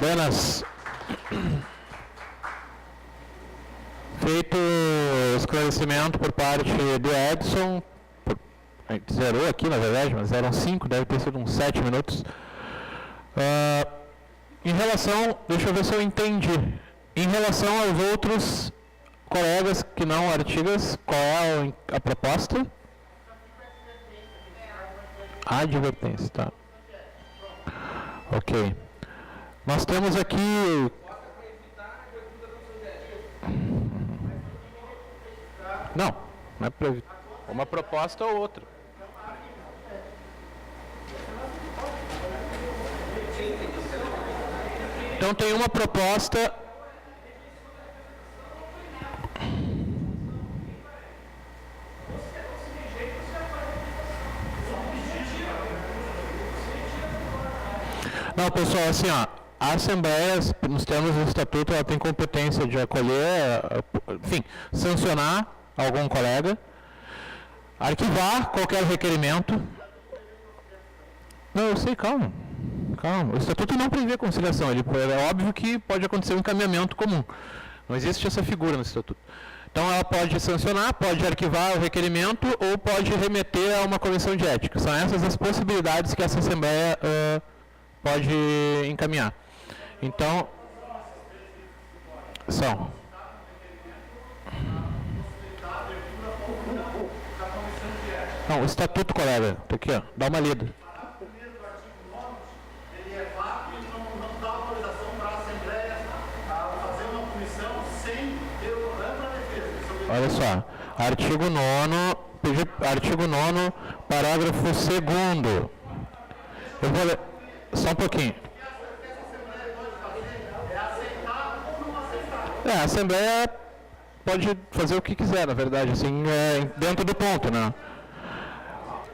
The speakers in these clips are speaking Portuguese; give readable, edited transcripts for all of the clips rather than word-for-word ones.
Buenas. Feito o esclarecimento por parte do Edson, a gente zerou aqui na verdade, mas eram 5, deve ter sido uns 7 minutos. Em relação, deixa eu ver se eu entendi, em relação aos outros colegas que não Artigas, qual é a proposta? Advertência, tá. Ok. Nós temos aqui... Não é para evitar. Uma proposta ou outra. Então tem uma proposta... Não, pessoal, assim, ó, a Assembleia, nos termos do Estatuto, ela tem competência de acolher, enfim, sancionar algum colega, arquivar qualquer requerimento. Não, eu sei, calma. O Estatuto não prevê conciliação, é óbvio que pode acontecer um encaminhamento comum. Não existe essa figura no Estatuto. Então, ela pode sancionar, pode arquivar o requerimento ou pode remeter a uma comissão de ética. São essas as possibilidades que essa Assembleia pode encaminhar. Então, são. Não, o Estatuto, colega, tá aqui, ó, dá uma lida. Ele é vago e não dá autorização para a Assembleia a fazer uma comissão sem ter o ampla defesa. Olha só, artigo 9º, parágrafo 2º. Eu vou ler, só um pouquinho. A Assembleia pode fazer o que quiser, na verdade, assim, dentro do ponto, né?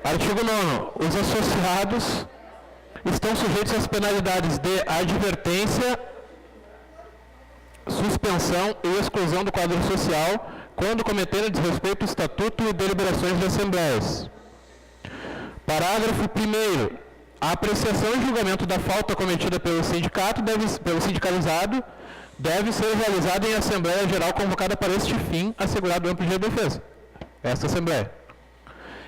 Artigo 9º. Os associados estão sujeitos às penalidades de advertência, suspensão e exclusão do quadro social quando cometerem desrespeito ao Estatuto e deliberações de assembleias. Parágrafo 1º. A apreciação e julgamento da falta cometida pelo sindicato, pelo sindicalizado, deve ser realizada em Assembleia Geral convocada para este fim, assegurado amplo direito de defesa. Esta Assembleia.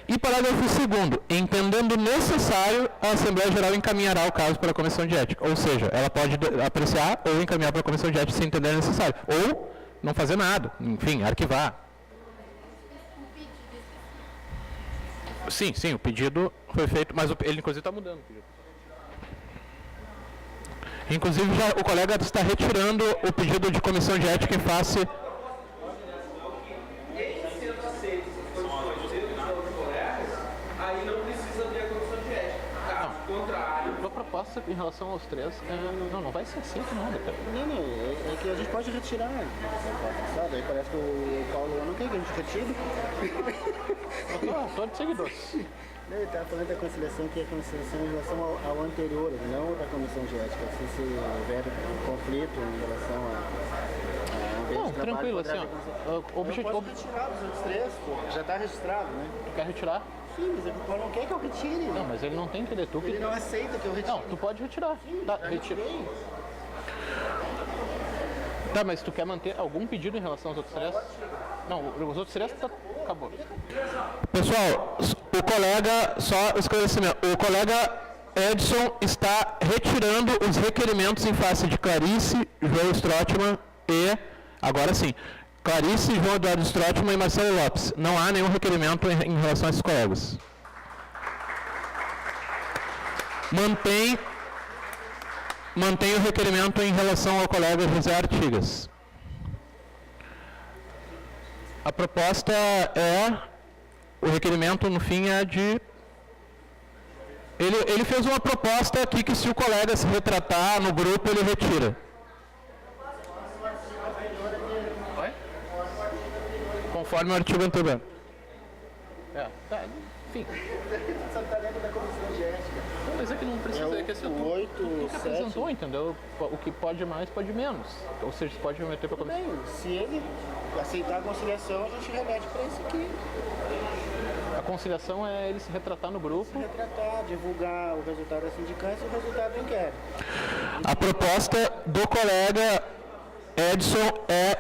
E parágrafo 2º. Entendendo necessário, a Assembleia Geral encaminhará o caso para a Comissão de Ética. Ou seja, ela pode apreciar ou encaminhar para a Comissão de Ética se entender necessário. Ou não fazer nada. Enfim, arquivar. Sim, o pedido foi feito, mas ele inclusive está mudando o pedido. Inclusive, o colega está retirando o pedido de comissão de ética em face... Aí não precisa ter a comissão de ética. Caso contrário... A proposta em relação aos três... Não vai ser aceito nada, cara. Não, é que a gente pode retirar. Sabe? Aí parece que o Paulo não quer que a gente retire. Eu estou de seguidores. Ele está falando da conciliação, que é a conciliação em relação ao anterior, não da comissão de ética. Se houver um conflito em relação a não, tranquilo, assim, ó. Pode retirar os outros três, pô. Já está registrado, né? Tu quer retirar? Sim, mas o Paulo não quer que eu retire. Não, mas ele não tem que tu. Ele não aceita que eu retire. Não, tu pode retirar. Sim, tá, retirei. Tá, mas tu quer manter algum pedido em relação aos outros três? Não, os outros três acabou. Pessoal, o colega, só esclarecimento, o colega Edson está retirando os requerimentos em face de Clarice, João Strottmann e, agora sim, Clarice, João Eduardo Strottmann e Marcelo Lopes. Não há nenhum requerimento em relação a esses colegas. Mantém o requerimento em relação ao colega José Artigas. A proposta o requerimento no fim é de... Ele fez uma proposta aqui que se o colega se retratar no grupo, ele retira. Conforme o artigo anterior. Enfim. Mas é que não precisa, é que assim, tu que apresentou, entendeu? O que pode mais, pode menos. Ou seja, você pode remeter para a comissão. Bem, se ele aceitar a conciliação, a gente remete para isso aqui. A conciliação é ele se retratar no grupo. Se retratar, divulgar o resultado da sindicância e o resultado do inquérito. A proposta do colega Edson é...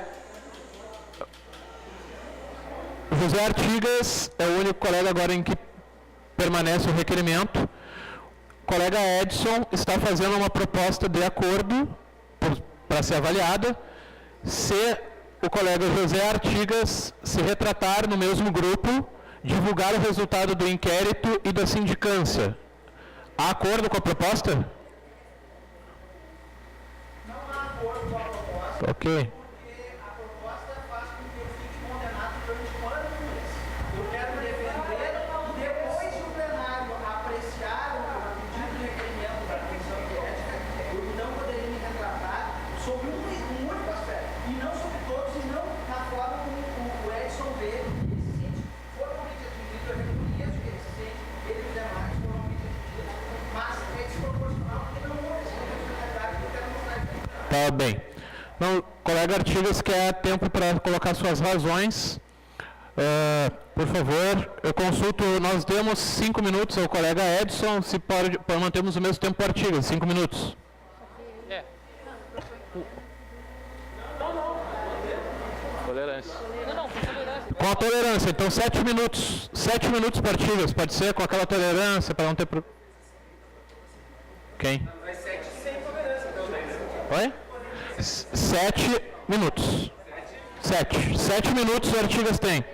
José Artigas é o único colega agora em que permanece o requerimento. O colega Edson está fazendo uma proposta de acordo para ser avaliada. Se o colega José Artigas se retratar no mesmo grupo, divulgar o resultado do inquérito e da sindicância. Há acordo com a proposta? Não há acordo com a proposta. Ok. Porque a proposta faz com que eu fique condenado durante um ano por isso. Eu quero defender e depois de o plenário apreciar o pedido de requerimento da Comissão de Ética, eu não poderia me retratar sobre um único aspecto. E não sobre todos, e não na forma como o Edson vê, ele se sente formalmente atingido, eu reconheço que ele se sente, ele e os demais formalmente atingidos, mas é desproporcional porque não houve essa responsabilidade que eu quero mostrar aqui. Tá bem. Não, o colega Artigas quer tempo para colocar suas razões. Por favor, eu consulto, nós demos 5 minutos ao colega Edson, se pode mantermos o mesmo tempo para o Artigas, 5 minutos. Tolerância. Com a tolerância, então 7 minutos. 7 minutos para Artigas, pode ser com aquela tolerância, para não ter... Quem? Mas 7 sem tolerância, então. Oi? 7 minutos. 7 minutos o Artigas tem.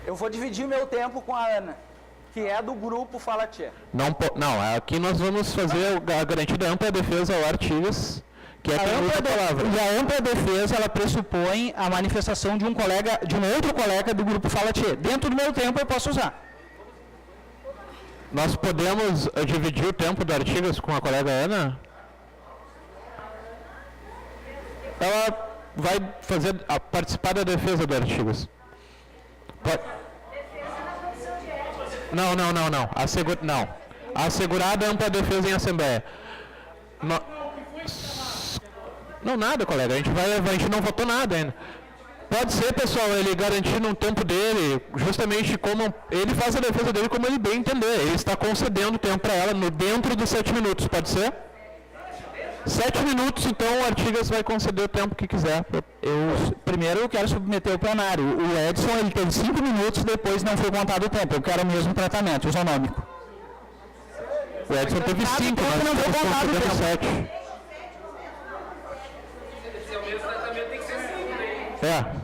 Eu vou dividir meu tempo com a Ana, que é do grupo Fala Tchê. Não, aqui nós vamos fazer a garantia da ampla defesa ao Artigas, que é a palavra. E a ampla defesa, ela pressupõe a manifestação de um colega, de um outro colega do grupo Fala Tchê. Dentro do meu tempo eu posso usar. Nós podemos dividir o tempo do Artigas com a colega Ana? Ela vai participar da defesa do Artigas. Não. Assegurada a ampla defesa em assembleia. Não, nada, colega. A gente não votou nada ainda. Pode ser, pessoal, ele garantir no tempo dele, justamente como ele faz a defesa dele como ele bem entender. Ele está concedendo tempo para ela dentro dos 7 minutos, pode ser? 7 minutos, então o Artigas vai conceder o tempo que quiser. Primeiro eu quero submeter o plenário. O Edson, ele teve 5 minutos, depois não foi contado o tempo. Eu quero o mesmo tratamento, isonômico. O Edson teve 5, mas não foi contado o tempo. 7.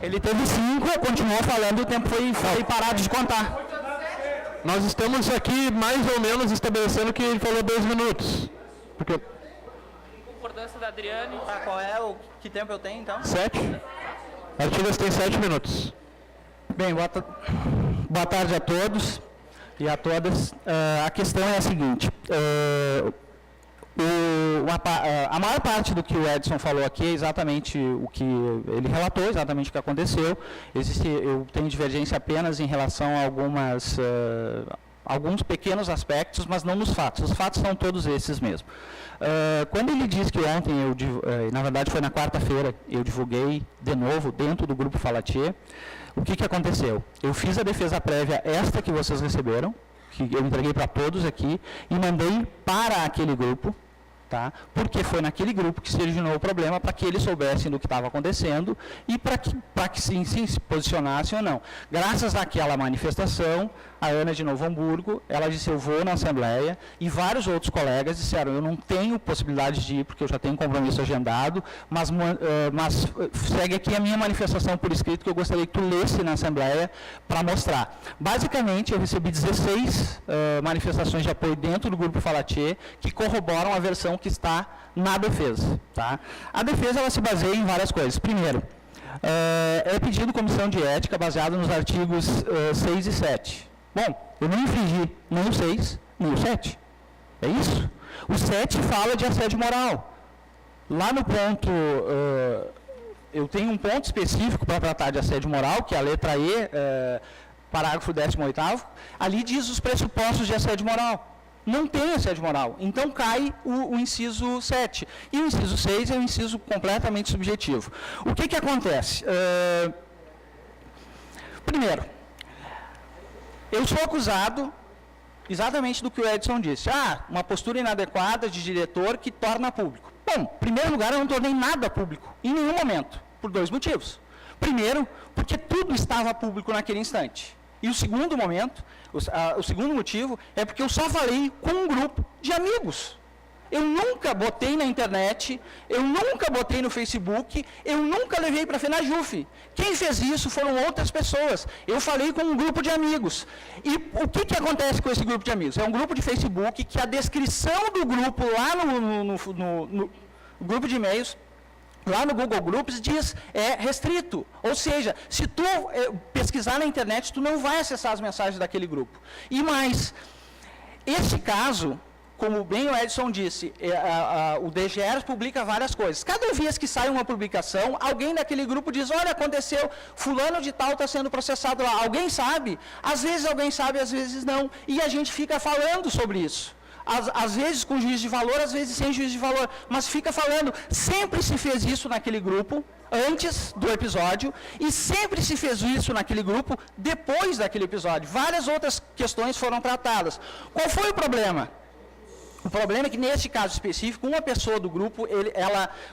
Ele teve 5, continuou falando, o tempo foi parado de contar. Nós estamos aqui mais ou menos estabelecendo que ele falou 2 minutos. Porque... Concordância da Adriane. Tá, que tempo eu tenho então? 7. Artigas tem 7 minutos. Bem, boa tarde a todos e a todas. A questão é a seguinte. A maior parte do que o Edson falou aqui é exatamente o que ele relatou, exatamente o que aconteceu. Eu tenho divergência apenas em relação a alguns pequenos aspectos, mas não nos fatos. Os fatos são todos esses mesmo. Quando ele diz que ontem, na verdade foi na quarta-feira, eu divulguei de novo dentro do grupo Fala Tchê, o que aconteceu? Eu fiz a defesa prévia, esta que vocês receberam, que eu entreguei para todos aqui, e mandei para aquele grupo, tá? Porque foi naquele grupo que se originou o problema, para que eles soubessem do que estava acontecendo e para que sim se posicionassem ou não. Graças àquela manifestação, a Ana de Novo Hamburgo, ela disse, eu vou na Assembleia, e vários outros colegas disseram, eu não tenho possibilidade de ir, porque eu já tenho um compromisso agendado, mas segue aqui a minha manifestação por escrito, que eu gostaria que tu lesse na Assembleia, para mostrar. Basicamente, eu recebi 16 manifestações de apoio dentro do grupo Fala Tchê, que corroboram a versão que está na defesa. Tá? A defesa, ela se baseia em várias coisas. Primeiro, é pedido comissão de ética baseado nos artigos 6 e 7. Bom, eu não infringi nem o 6, nem o 7. É isso? O 7 fala de assédio moral. Lá no ponto, eu tenho um ponto específico para tratar de assédio moral, que é a letra E, parágrafo 18º. Ali diz os pressupostos de assédio moral. Não tem assédio moral. Então cai o inciso 7. E o inciso 6 é um inciso completamente subjetivo. O que acontece? Primeiro, Eu sou acusado exatamente do que o Edson disse. Uma postura inadequada de diretor que torna público. Bom, em primeiro lugar, eu não tornei nada público, em nenhum momento, por 2 motivos. Primeiro, porque tudo estava público naquele instante. E o segundo motivo é porque eu só falei com um grupo de amigos. Eu nunca botei na internet, eu nunca botei no Facebook, eu nunca levei para a FENAJUF. Quem fez isso foram outras pessoas. Eu falei com um grupo de amigos. E o que acontece com esse grupo de amigos? É um grupo de Facebook que a descrição do grupo lá no grupo de e-mails, lá no Google Groups, diz restrito. Ou seja, se tu pesquisar na internet, tu não vai acessar as mensagens daquele grupo. E mais, esse caso, como bem o Edson disse, o DGERS publica várias coisas. Cada vez que sai uma publicação, alguém daquele grupo diz, olha, aconteceu, fulano de tal está sendo processado lá. Alguém sabe? Às vezes alguém sabe, às vezes não. E a gente fica falando sobre isso. Às vezes com juízo de valor, às vezes sem juízo de valor. Mas fica falando, sempre se fez isso naquele grupo, antes do episódio, e sempre se fez isso naquele grupo, depois daquele episódio. Várias outras questões foram tratadas. Qual foi o problema? O problema é que, nesse caso específico, uma pessoa do grupo,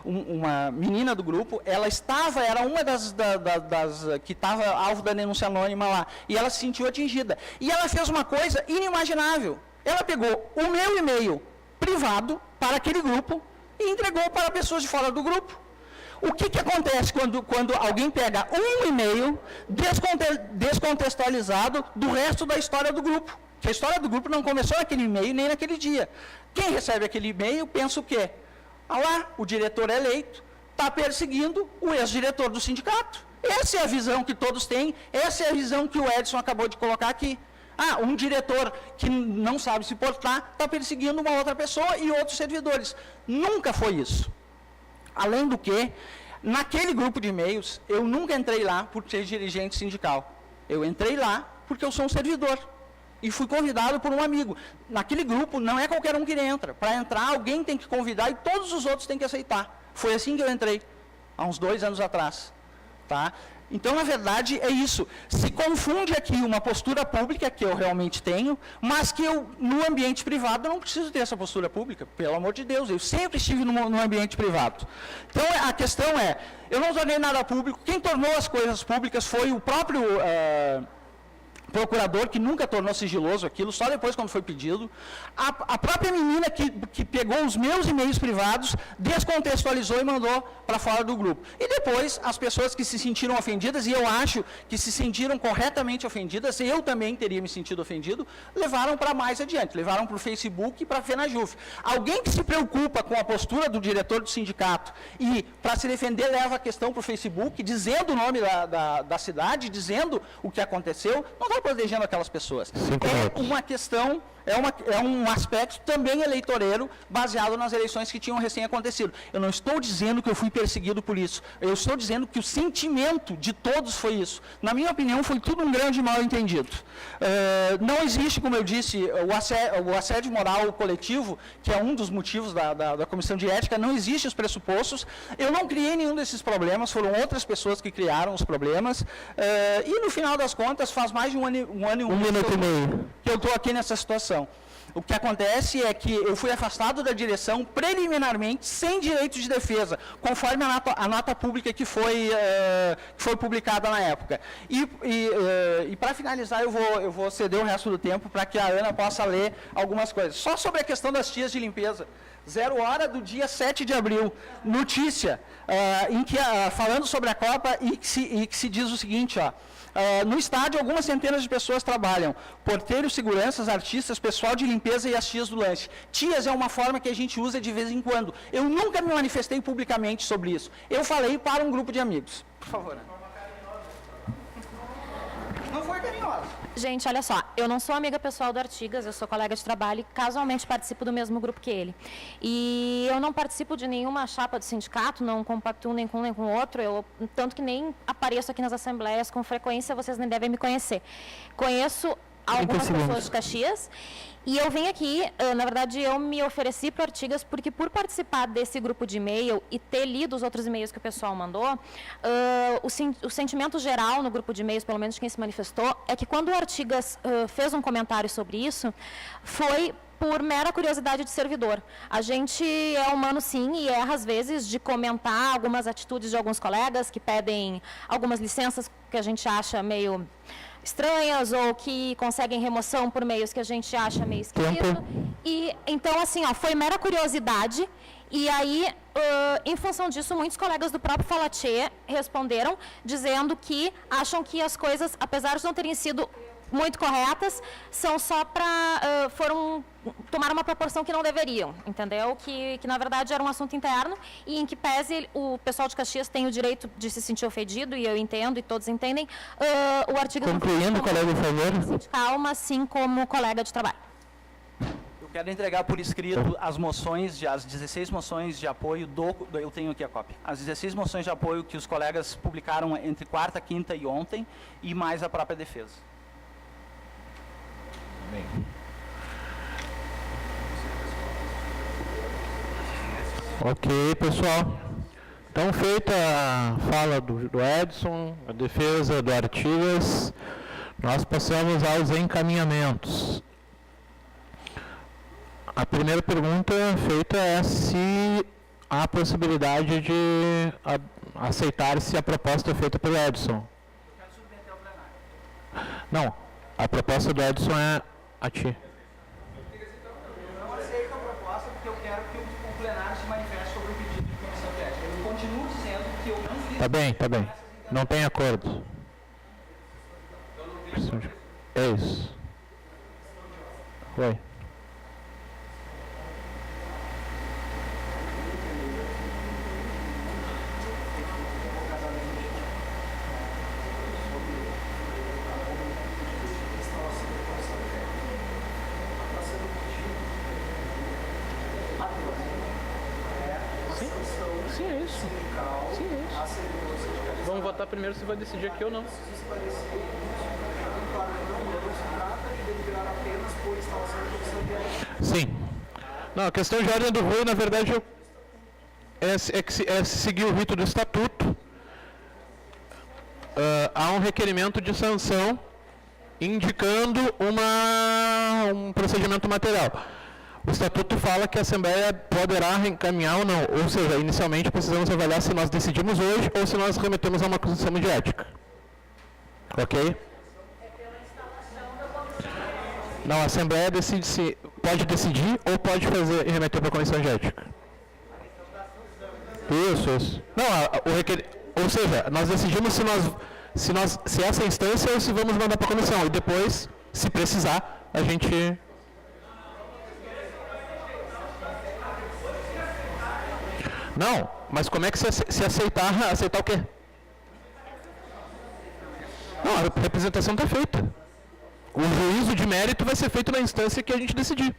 uma menina do grupo, era uma das que estava alvo da denúncia anônima lá, e ela se sentiu atingida. E ela fez uma coisa inimaginável. Ela pegou o meu e-mail privado para aquele grupo e entregou para pessoas de fora do grupo. O que acontece quando alguém pega um e-mail descontextualizado do resto da história do grupo? Que a história do grupo não começou naquele e-mail nem naquele dia. Quem recebe aquele e-mail pensa o quê? O diretor eleito está perseguindo o ex-diretor do sindicato. Essa é a visão que todos têm, essa é a visão que o Edson acabou de colocar aqui. Um diretor que não sabe se portar está perseguindo uma outra pessoa e outros servidores. Nunca foi isso. Além do que, naquele grupo de e-mails, eu nunca entrei lá por ser dirigente sindical. Eu entrei lá porque eu sou um servidor. E fui convidado por um amigo. Naquele grupo, não é qualquer um que entra. Para entrar, alguém tem que convidar e todos os outros têm que aceitar. Foi assim que eu entrei, há uns 2 anos atrás. Tá? Então, na verdade, é isso. Se confunde aqui uma postura pública, que eu realmente tenho, mas que eu, no ambiente privado, não preciso ter essa postura pública. Pelo amor de Deus, eu sempre estive no ambiente privado. Então, a questão é, eu não tornei nada público. Quem tornou as coisas públicas foi o próprio procurador, que nunca tornou sigiloso aquilo, só depois quando foi pedido. A própria menina que pegou os meus e-mails privados, descontextualizou e mandou para fora do grupo. E depois, as pessoas que se sentiram ofendidas, e eu acho que se sentiram corretamente ofendidas, eu também teria me sentido ofendido, levaram para mais adiante, levaram para o Facebook e para a FENAJUF. Alguém que se preocupa com a postura do diretor do sindicato e, para se defender, leva a questão para o Facebook, dizendo o nome da cidade, dizendo o que aconteceu, não está protegendo aquelas pessoas. É uma questão, é um aspecto também eleitoreiro, baseado nas eleições que tinham recém acontecido. Eu não estou dizendo que eu fui perseguido por isso. Eu estou dizendo que o sentimento de todos foi isso. Na minha opinião, foi tudo um grande mal-entendido. Não existe, como eu disse, o assédio moral coletivo, que é um dos motivos da Comissão de Ética, não existe os pressupostos. Eu não criei nenhum desses problemas, foram outras pessoas que criaram os problemas. E, no final das contas, faz mais de um ano e meio que eu estou aqui nessa situação. O que acontece é que eu fui afastado da direção preliminarmente, sem direito de defesa, conforme a nota pública que foi publicada na época. E para finalizar, eu vou ceder o resto do tempo para que a Ana possa ler algumas coisas. Só sobre a questão das tias de limpeza. 0h do dia 7 de abril, notícia, falando sobre a Copa e que se diz o seguinte, no estádio, algumas centenas de pessoas trabalham. Porteiros, seguranças, artistas, pessoal de limpeza e as tias do lanche. Tias é uma forma que a gente usa de vez em quando. Eu nunca me manifestei publicamente sobre isso. Eu falei para um grupo de amigos. Por favor, Ana. Não foi carinhosa. Gente, olha só, eu não sou amiga pessoal do Artigas, eu sou colega de trabalho e casualmente participo do mesmo grupo que ele. E eu não participo de nenhuma chapa do sindicato, não compactuo nem com um nem com o outro, tanto que nem apareço aqui nas assembleias com frequência, vocês nem devem me conhecer. Conheço algumas 30 pessoas de Caxias. E eu vim aqui, na verdade, eu me ofereci para o Artigas, porque por participar desse grupo de e-mail e ter lido os outros e-mails que o pessoal mandou, o sentimento geral no grupo de e-mails, pelo menos de quem se manifestou, é que quando o Artigas fez um comentário sobre isso, foi por mera curiosidade de servidor. A gente é humano, sim, e erra, às vezes, de comentar algumas atitudes de alguns colegas que pedem algumas licenças que a gente acha meio estranhas ou que conseguem remoção por meios que a gente acha meio esquisito. E então, assim, ó, foi mera curiosidade. E aí, em função disso, muitos colegas do próprio Falatê responderam dizendo que acham que as coisas, apesar de não terem sido muito corretas, são só para tomar uma proporção que não deveriam, entendeu? Que na verdade era um assunto interno e em que pese o pessoal de Caxias tem o direito de se sentir ofendido, e eu entendo, e todos entendem, o artigo... Concluindo, colega, por favor. Sindical, mas sim como colega de trabalho. Eu quero entregar por escrito as moções, as 16 moções de apoio eu tenho aqui a cópia. As 16 moções de apoio que os colegas publicaram entre quarta, quinta e ontem, e mais a própria defesa. Bem. Ok, pessoal. Então, feita a fala do Edson, a defesa do Artigas, nós passamos aos encaminhamentos. A primeira pergunta feita é se há possibilidade de aceitar-se a proposta feita pelo Edson. Eu quero submeter ao plenário. Não, a proposta do Edson é a ti. Eu não aceito a proposta porque eu quero que o plenário se manifeste sobre o pedido de comissão de ética. Eu continuo dizendo que eu não fiz... Tá bem. Não tem acordo. É isso. Oi. Sim, é isso. Vamos votar primeiro se vai decidir aqui ou não. Sim. Não, a questão de ordem do Rui, na verdade, é seguir o rito do estatuto. Há um requerimento de sanção indicando um procedimento material. O estatuto fala que a Assembleia poderá reencaminhar ou não. Ou seja, inicialmente precisamos avaliar se nós decidimos hoje ou se nós remetemos a uma comissão de ética. Ok? Não, a Assembleia pode decidir ou pode fazer e remeter para a comissão de ética. Isso. Não, ou seja, nós decidimos se essa instância ou se vamos mandar para a comissão. E depois, se precisar, a gente... Não, mas como é que se aceitar o quê? Não, a representação está feita. O juízo de mérito vai ser feito na instância que a gente decidir.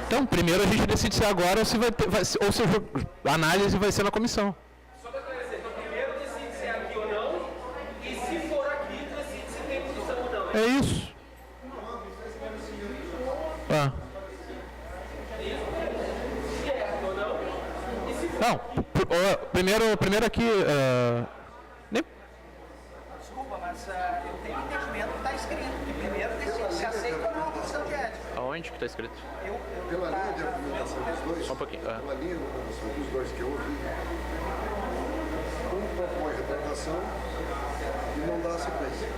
Então, primeiro a gente decide se agora ou se ou se a análise vai ser na comissão. Só para esclarecer, então primeiro decide se é aqui ou não, e se for aqui, decide se tem comissão ou não. É isso. Não, primeiro aqui... Desculpa, mas eu tenho entendimento que está escrito. Que primeiro decide se aceita ou não a comissão de ética. Aonde que está escrito? Pela linha de argumentação dos dois, Só um pouquinho. pela linha de argumentação dos dois que eu ouvi, um propõe retratação e não dá sequência.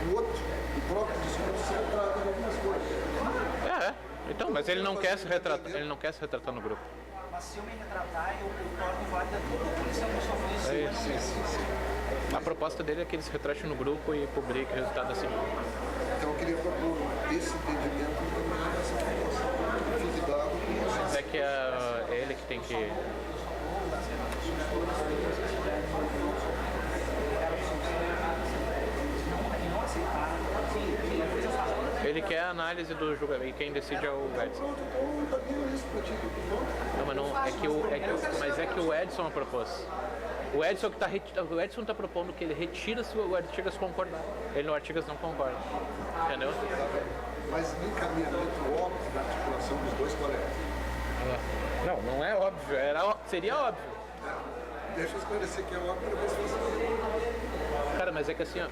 O outro, o próprio discurso, se retrata de algumas coisas. Então, mas ele não quer se retratar no grupo. Mas se eu me retratar, eu torno válida toda a punição que eu sofri. Sim. A proposta dele é que ele se retrate no grupo e publique o resultado assim. Então eu queria propor esse entendimento e também essa proposta. Fique dado com Mas é que é ele que tem que... quer a análise do julgamento e quem decide é o Edson. Então, tá bem isso pra ti. Não, mas não, mas é que o Edson propôs. O Edson tá propondo que ele retira se o Artigas concordar. Ele no Artigas não concorda. Entendeu? Mas o encaminhamento óbvio da articulação dos dois colegas. Não é óbvio. Seria óbvio. Deixa eu esclarecer que é óbvio para ver se você... Cara, mas é que assim, ó.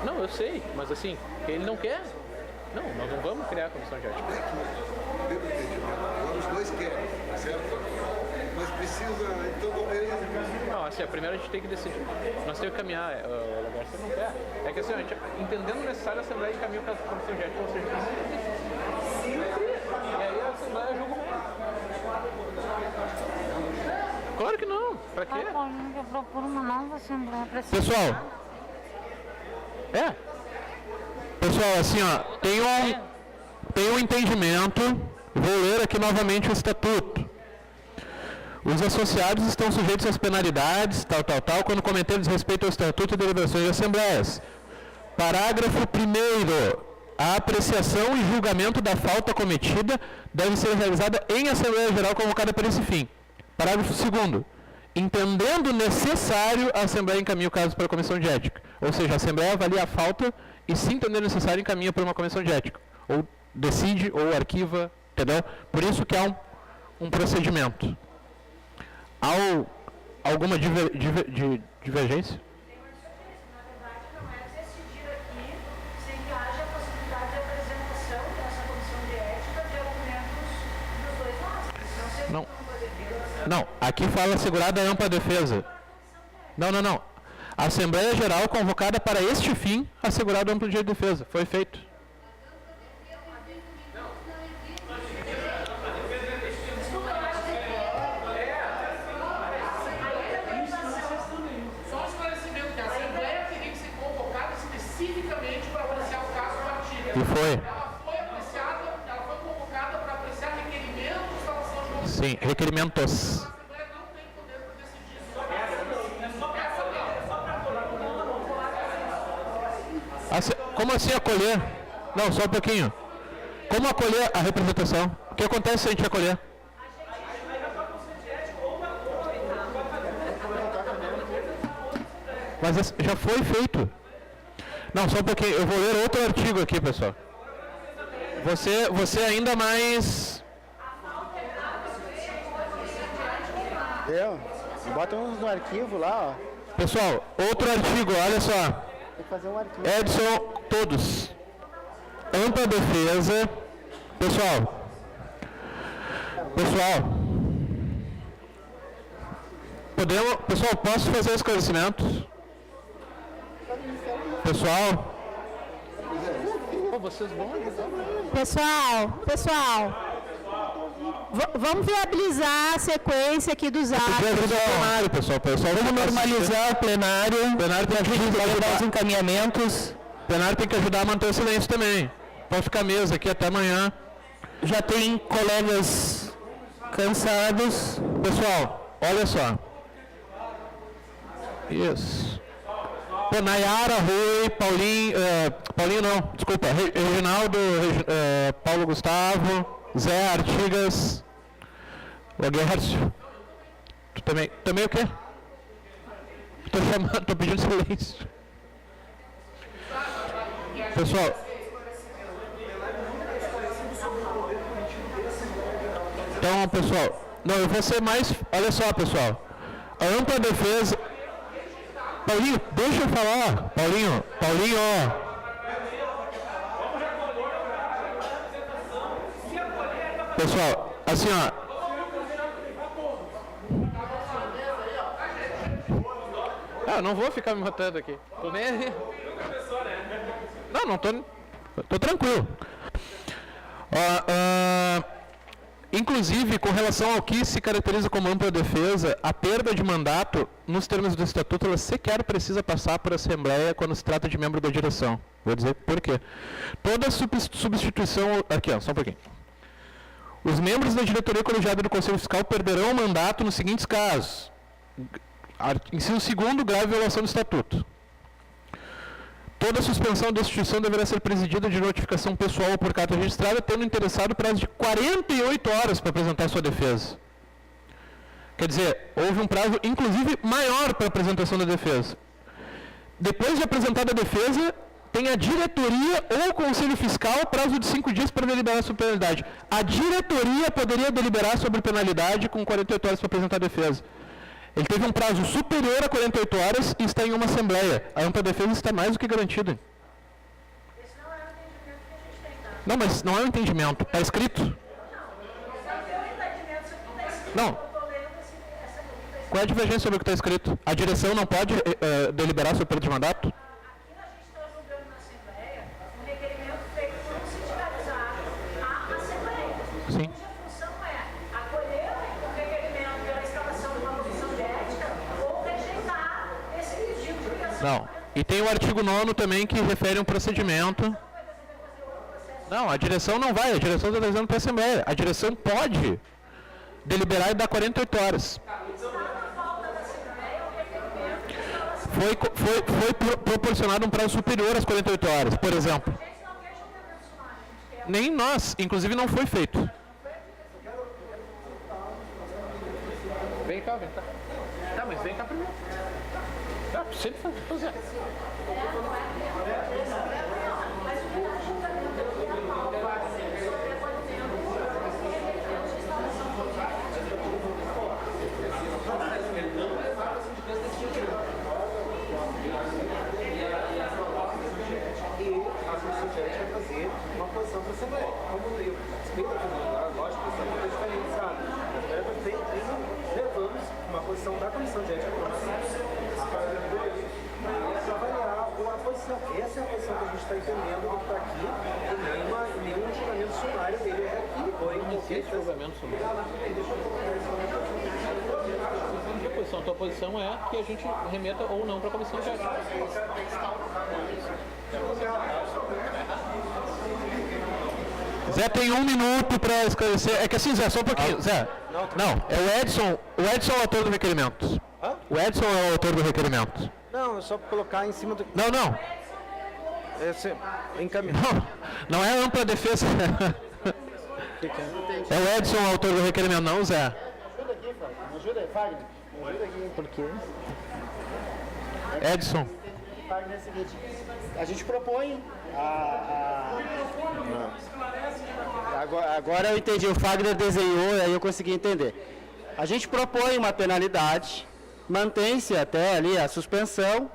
Não, eu sei, mas assim, ele não quer. Não, nós não vamos criar a comissão de ética. Pelo entendimento, agora os dois querem, certo? Mas precisa, então, não, assim, primeiro a gente tem que decidir. Nós temos que caminhar, o Lagarça não quer. É que assim, a gente, entendendo necessário, a Assembleia encaminha para a comissão de ética, ou seja, e aí a Assembleia julga o mundo. Claro que não, pra quê? Eu procuro uma nova Assembleia para Pessoal, pessoal, assim, ó, tem um entendimento, vou ler aqui novamente o estatuto. Os associados estão sujeitos às penalidades, tal, quando cometerem desrespeito ao estatuto e deliberações de assembleias. Parágrafo 1º. A apreciação e julgamento da falta cometida deve ser realizada em Assembleia Geral convocada para esse fim. Parágrafo 2º. Entendendo necessário, a Assembleia encaminha o caso para a Comissão de Ética. Ou seja, a Assembleia avalia a falta e, se entender necessário, encaminha para uma Comissão de Ética. Ou decide, ou arquiva, entendeu? Por isso que há um procedimento. Há alguma divergência? Não, aqui fala assegurada a ampla defesa. Não. A Assembleia Geral convocada para este fim, assegurada a ampla de defesa. Foi feito. Só um esclarecimento que a Assembleia teria que ser convocada especificamente para apreciar o caso do Artigas. E foi. Ela foi convocada para apreciar requerimentos da ação de justiça. Sim, requerimentos. A Assembleia não tem poder para decidir sobre Como assim acolher? Não, só um pouquinho. Como acolher a representação? O que acontece se a gente acolher? Mas já foi feito. Não, só um pouquinho. Eu vou ler outro artigo aqui, pessoal. Você ainda mais... Bota uns no arquivo lá, ó. Pessoal, outro artigo, olha só. Tem que fazer um arquivo. Edson, todos. Ampla defesa. Pessoal, posso fazer esclarecimentos? Pessoal. Vocês vão Pessoal, vamos viabilizar a sequência aqui dos atos. Plenário, pessoal. Vamos normalizar o plenário. O plenário tem que ajudar os encaminhamentos. O plenário tem que ajudar a manter o silêncio também. Pode ficar mesa aqui até amanhã. Já tem colegas cansados. Pessoal, olha só. Isso. Pô, Nayara, Rui, Paulinho não, desculpa, Reginaldo, Paulo Gustavo, Zé Artigas, Laguercio. Tu também o quê? Tô pedindo silêncio. Pessoal. Então, pessoal, não, eu vou ser mais, olha só, pessoal. A ampla defesa... Paulinho, deixa eu falar. Paulinho, pessoal, assim, ó. Eu não vou ficar me matando aqui. Tô nem aí. Não tô tranquilo. Inclusive, com relação ao que se caracteriza como ampla defesa, a perda de mandato, nos termos do Estatuto, ela sequer precisa passar por Assembleia quando se trata de membro da direção. Vou dizer por quê. Toda substituição... Aqui, ó, só um pouquinho. Os membros da diretoria colegiada do Conselho Fiscal perderão o mandato nos seguintes casos. Inciso 2º, grave violação do Estatuto. Toda suspensão ou destituição deverá ser presidida de notificação pessoal ou por carta registrada, tendo o interessado prazo de 48 horas para apresentar sua defesa. Quer dizer, houve um prazo, inclusive, maior para a apresentação da defesa. Depois de apresentada a defesa, tem a diretoria ou o conselho fiscal prazo de 5 dias para deliberar sobre penalidade. A diretoria poderia deliberar sobre penalidade com 48 horas para apresentar a defesa. Ele teve um prazo superior a 48 horas e está em uma assembleia. A ampla defesa está mais do que garantida. Esse não é o entendimento que a gente tem, tá? Não, mas não é um entendimento. Está escrito. Não. Qual é a divergência sobre o que está escrito? A direção não pode deliberar sobre o período de mandato? Aqui a gente está julgando na Assembleia um requerimento feito por um sindicalizado à Assembleia. Sim. Cuja função é acolher o requerimento pela instalação de uma comissão de ética ou rejeitar esse pedido de criação. Não. E tem o artigo 9º também que refere a um procedimento. Não, a direção não vai. A direção está trazendo para a Assembleia. A direção pode deliberar e dar 48 horas. Foi proporcionado um prazo superior às 48 horas, por exemplo. Nem nós, inclusive não foi feito. Vem cá, vem cá. Tá, mas vem cá primeiro. Tá, sempre fazer. Uma posição para a Assembleia. Como eu respeito a comunidade, lógico que isso é diferenciado. Levamos uma posição da Comissão de Ética para avaliar a posição. Essa é a posição que a gente está entendendo do que está aqui, e nenhum julgamento sumário dele é aqui. Não existe julgamento sumário. A tua posição é que a gente remeta ou não para a Comissão de Ética. Zé tem 1 minuto para esclarecer. É que assim, Zé, só um pouquinho. Zé, não, é o Edson. O Edson é o autor do requerimento. Hã? O Edson é o autor do requerimento. Não, é só colocar em cima do... Não. Esse, encaminhar. Não é ampla defesa. É o Edson o autor do requerimento, não, Zé. Ajuda aqui, Fagner. Ajuda aí, Fagner. Ajuda aqui. Por quê? Edson. Fagner, é o seguinte. A gente propõe Agora eu entendi. O Fagner desenhou e aí eu consegui entender. A gente propõe uma penalidade, mantém-se até ali a suspensão.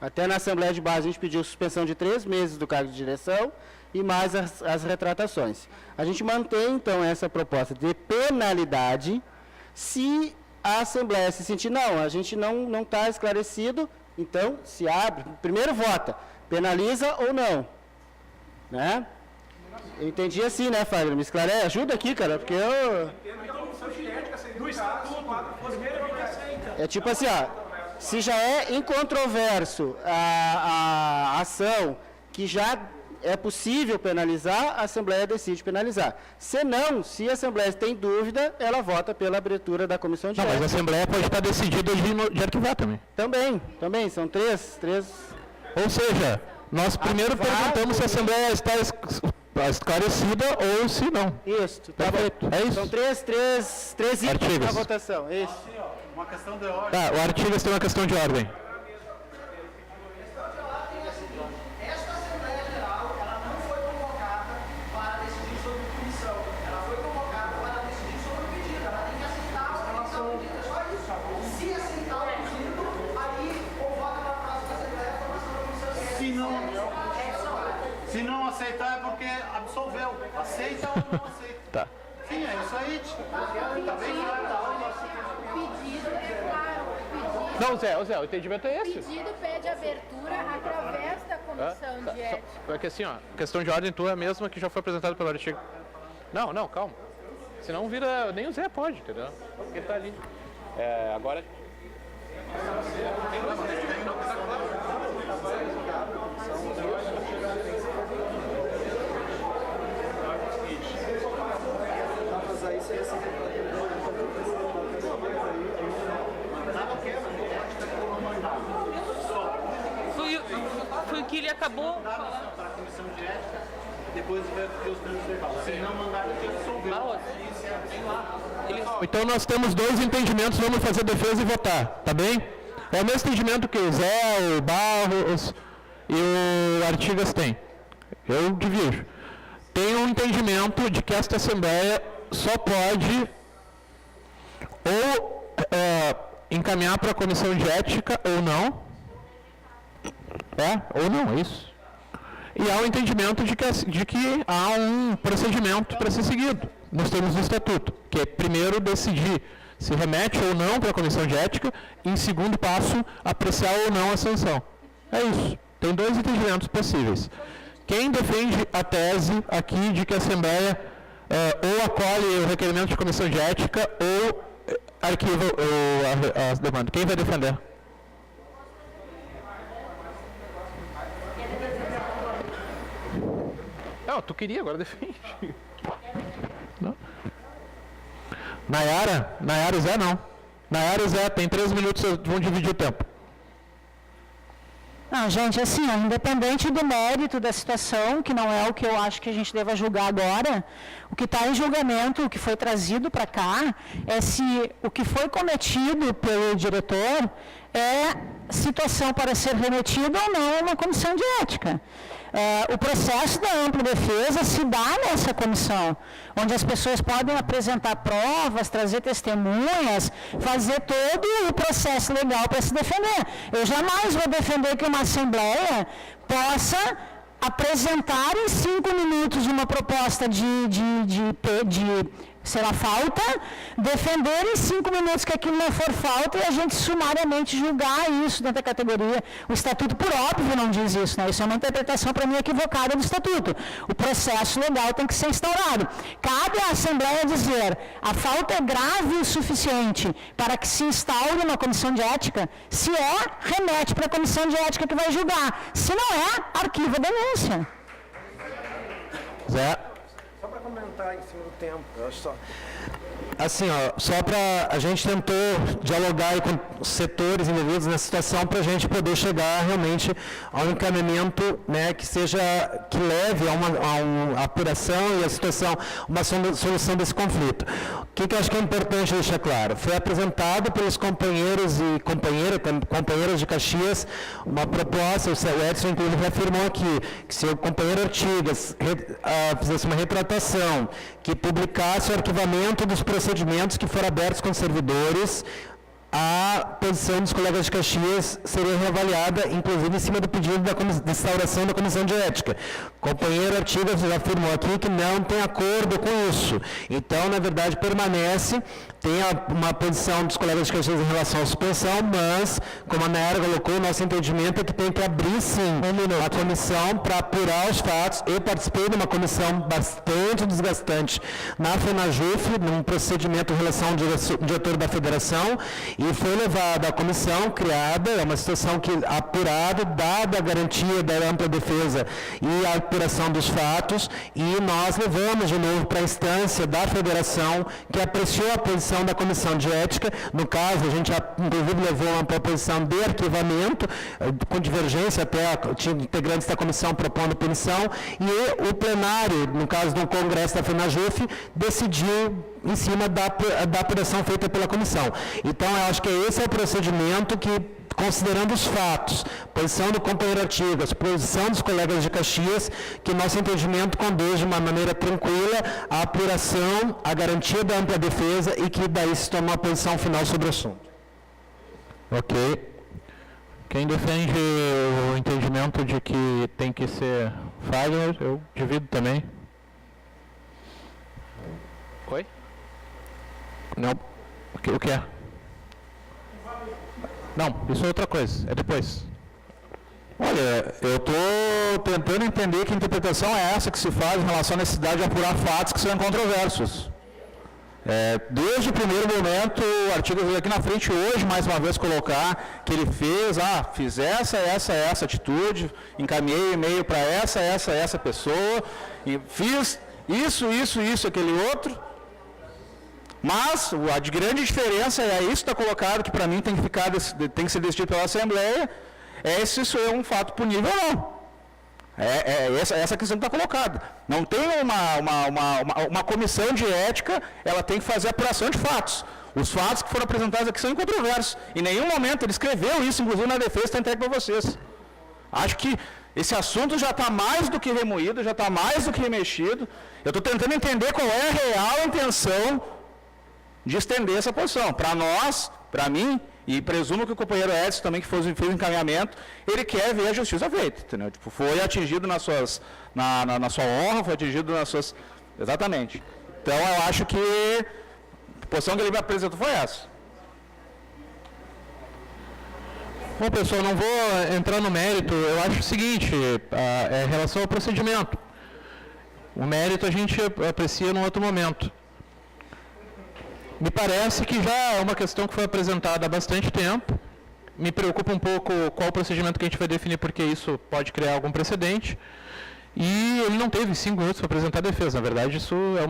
Até na Assembleia de Base a gente pediu suspensão de 3 meses do cargo de direção e mais as retratações. A gente mantém, então, essa proposta de penalidade se a Assembleia se sentir, não, a gente não está esclarecido, então se abre, primeiro vota, penaliza ou não. Né? Eu entendi assim, né, Fagner? Me esclarece, ajuda aqui, cara, porque eu... É tipo assim, ó, se já é incontroverso a ação que já é possível penalizar, a Assembleia decide penalizar. Se não, se a Assembleia tem dúvida, ela vota pela abertura da comissão de ética. Mas a Assembleia pode estar decidida de arquivar também. Também, são três... Ou seja, nós primeiro perguntamos se a Assembleia está esclarecida ou se não. Isso, tá perfeito. bom. É isso? São três itens na votação, isso. Uma questão de ordem. Tá, o Artigas tem uma questão de ordem. Esta Assembleia Geral, ela não foi convocada para decidir sobre punição. Ela foi convocada para decidir sobre o pedido. Ela tem que aceitar o pedido. É só isso. Se aceitar o pedido, aí convoca para a próxima Assembleia a formação da comissão de ética. Se não aceitar é porque absolveu. Aceita ou não aceita. Tá. Sim, é isso aí. Tá bem claro. Pedido é claro. Não, Zé, o entendimento é esse. Pedido pede abertura através da comissão de ética. É que assim, ó, questão de ordem tua é a mesma que já foi apresentada pelo artigo. Não, calma. Senão vira. Nem o Zé pode, entendeu? Porque ele tá ali. Agora. Foi o que ele acabou. Para a comissão de ética, depois vai ter os transversais. Se não mandar, tem que resolver. Então nós temos 2 entendimentos, vamos fazer defesa e votar, tá bem? É o mesmo entendimento que o Zé, o Barros e o Artigas têm. Eu divido. Tem um entendimento de que esta Assembleia só pode ou encaminhar para a Comissão de Ética ou não. Ou não, é isso. E há um entendimento de que há um procedimento para ser seguido nos termos do Estatuto, que é primeiro decidir se remete ou não para a Comissão de Ética e, em segundo passo, apreciar ou não a sanção. É isso. Tem 2 entendimentos possíveis. Quem defende a tese aqui de que a Assembleia ou acolhe o requerimento de Comissão de Ética ou arquiva a demanda? Quem vai defender? Não, tu queria, agora defende. Não. Nayara e Zé não. Nayara e Zé, tem 3 minutos, vão dividir o tempo. Não, gente, assim, independente do mérito da situação, que não é o que eu acho que a gente deva julgar agora, o que está em julgamento, o que foi trazido para cá, é se o que foi cometido pelo diretor é situação para ser remetido ou não a uma comissão de ética. O processo da ampla defesa se dá nessa comissão, onde as pessoas podem apresentar provas, trazer testemunhas, fazer todo o processo legal para se defender. Eu jamais vou defender que uma Assembleia possa apresentar em 5 minutos uma proposta sei lá, falta, defender em 5 minutos que aquilo não for falta e a gente sumariamente julgar isso dentro da categoria. O Estatuto, por óbvio, não diz isso, né? Isso é uma interpretação, para mim, equivocada do Estatuto. O processo legal tem que ser instaurado. Cabe à Assembleia dizer, a falta é grave o suficiente para que se instaure uma comissão de ética, se remete para a comissão de ética que vai julgar. Se não arquiva a denúncia. Zé? Só para comentar em cima do tempo, eu acho só. Assim, só para a gente tentou dialogar com os setores envolvidos nessa situação para a gente poder chegar realmente a um encaminhamento, né, que leve a uma apuração e a situação, uma solução desse conflito. O que eu acho que é importante deixar claro? Foi apresentado pelos companheiros e companheiras de Caxias uma proposta, o Edson inclusive afirmou aqui, que se o companheiro Artigas fizesse uma retratação, que publicasse o arquivamento dos procedimentos que foram abertos com servidores, a posição dos colegas de Caxias seria reavaliada, inclusive em cima do pedido de instauração da Comissão de Ética. O companheiro Artigas já afirmou aqui que não tem acordo com isso. Então, na verdade, permanece, tem uma posição dos colegas de Caxias em relação à suspensão, mas, como a Nayara colocou, o nosso entendimento é que tem que abrir, sim, uma comissão para apurar os fatos. Eu participei de uma comissão bastante desgastante na FENAJUF, num procedimento em relação ao diretor da federação, e foi levada à comissão criada, é uma situação que apurada, dada a garantia da ampla defesa e a apuração dos fatos, e nós levamos de novo para a instância da federação, que apreciou a posição da comissão de ética. No caso, a gente inclusive levou uma proposição de arquivamento, com divergência até integrantes da comissão propondo punição, e o plenário, no caso do congresso da FENAJUF, decidiu em cima da apuração feita pela comissão. Então, eu acho que esse é o procedimento que, considerando os fatos, posição do companheiro Artigas, posição dos colegas de Caxias, que nosso entendimento conduz de uma maneira tranquila a apuração, a garantia da ampla defesa e que daí se toma uma posição final sobre o assunto. Ok. Quem defende o entendimento de que tem que ser Fagner, eu divido também. Oi? Não. O que é? Não, isso é outra coisa, é depois. Olha, eu estou tentando entender que interpretação é essa que se faz em relação à necessidade de apurar fatos que são controversos. Desde o primeiro momento, o artigo veio aqui na frente hoje, mais uma vez, colocar que ele fiz essa atitude, encaminhei e-mail para essa pessoa, e fiz isso, aquele outro. Mas a grande diferença é isso que está colocado, que para mim tem que ser decidido pela Assembleia, se isso é um fato punível ou não. Essa questão que está colocada. Não tem uma comissão de ética, ela tem que fazer apuração de fatos. Os fatos que foram apresentados aqui são incontroversos. Em nenhum momento ele escreveu isso, inclusive na defesa, está entregue para vocês. Acho que esse assunto já está mais do que remoído, já está mais do que remexido. Eu estou tentando entender qual é a real intenção de estender essa posição. Para nós, para mim, e presumo que o companheiro Edson também, que fez o encaminhamento, ele quer ver a justiça feita, entendeu? Tipo, foi atingido na sua honra, foi atingido nas suas... Exatamente. Então, eu acho que a posição que ele me apresentou foi essa. Bom, pessoal, não vou entrar no mérito. Eu acho o seguinte, em relação ao procedimento. O mérito a gente aprecia num outro momento. Me parece que já é uma questão que foi apresentada há bastante tempo. Me preocupa um pouco qual o procedimento que a gente vai definir, porque isso pode criar algum precedente. E ele não teve 5 minutos para apresentar a defesa. Na verdade, isso é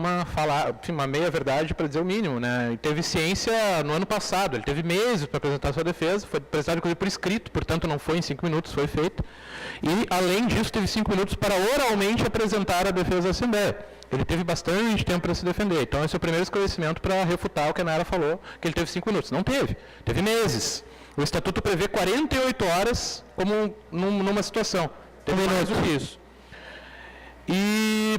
uma meia-verdade, para dizer o mínimo, né? Ele teve ciência no ano passado, ele teve meses para apresentar a sua defesa, foi apresentado inclusive por escrito, portanto não foi em 5 minutos, foi feito. E, além disso, teve 5 minutos para oralmente apresentar a defesa da Assembleia. Ele teve bastante tempo para se defender. Então, esse é o primeiro esclarecimento para refutar o que a Nara falou, que ele teve 5 minutos. Não teve, teve meses. O Estatuto prevê 48 horas como numa situação. Teve mais do que isso. E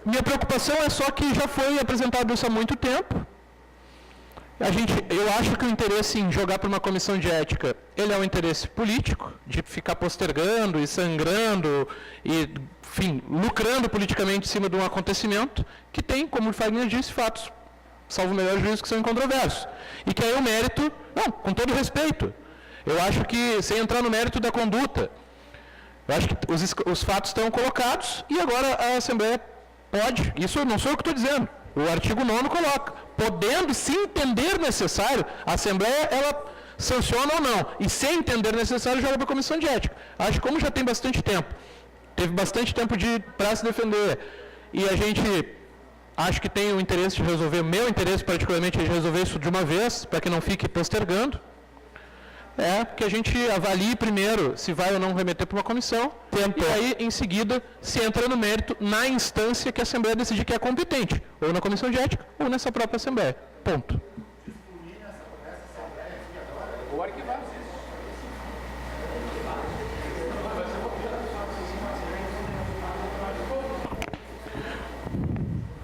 minha preocupação é só que já foi apresentado isso há muito tempo. Eu acho que o interesse em jogar para uma comissão de ética, ele é um interesse político, de ficar postergando e sangrando e, enfim, lucrando politicamente em cima de um acontecimento que tem, como o Fagner disse, fatos, salvo o melhor juízo, que são incontroversos. E que aí o mérito, não, com todo respeito, eu acho que, sem entrar no mérito da conduta, eu acho que os fatos estão colocados e agora a Assembleia pode, isso não sou eu que estou dizendo, o artigo 9º coloca, podendo, se entender necessário, a Assembleia, ela sanciona ou não, e se entender necessário, joga para a Comissão de Ética. Acho que como já tem bastante tempo, teve bastante tempo para se defender, e a gente acho que tem o interesse de resolver, meu interesse particularmente é de resolver isso de uma vez, para que não fique postergando, que a gente avalie primeiro se vai ou não remeter para uma comissão, e aí, em seguida, se entra no mérito na instância que a Assembleia decidir que é competente, ou na Comissão de Ética, ou nessa própria Assembleia. Ponto. O arquivar.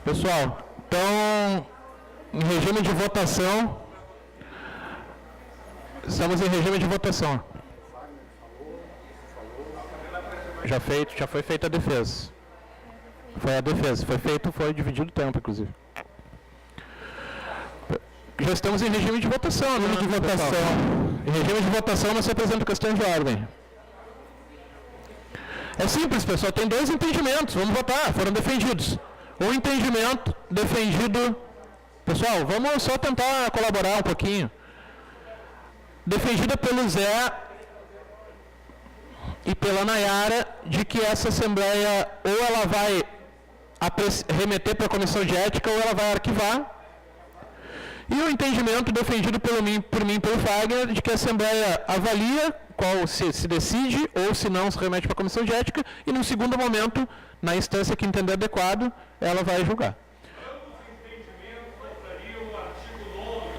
Pessoal, então, em regime de votação... Estamos em regime de votação. Já foi feita a defesa. Foi dividido o tempo, inclusive. Já estamos em regime de votação, né? Em regime de votação, nós apresentamos questões de ordem. É simples, pessoal, tem 2 entendimentos, vamos votar, foram defendidos. Um entendimento defendido... Pessoal, vamos só tentar colaborar um pouquinho. Defendida pelo Zé e pela Nayara, de que essa Assembleia ou ela vai remeter para a Comissão de Ética ou ela vai arquivar. E o entendimento defendido por mim e pelo Fagner, de que a Assembleia avalia qual se decide ou se não se remete para a Comissão de Ética e, num segundo momento, na instância que entender adequado, ela vai julgar.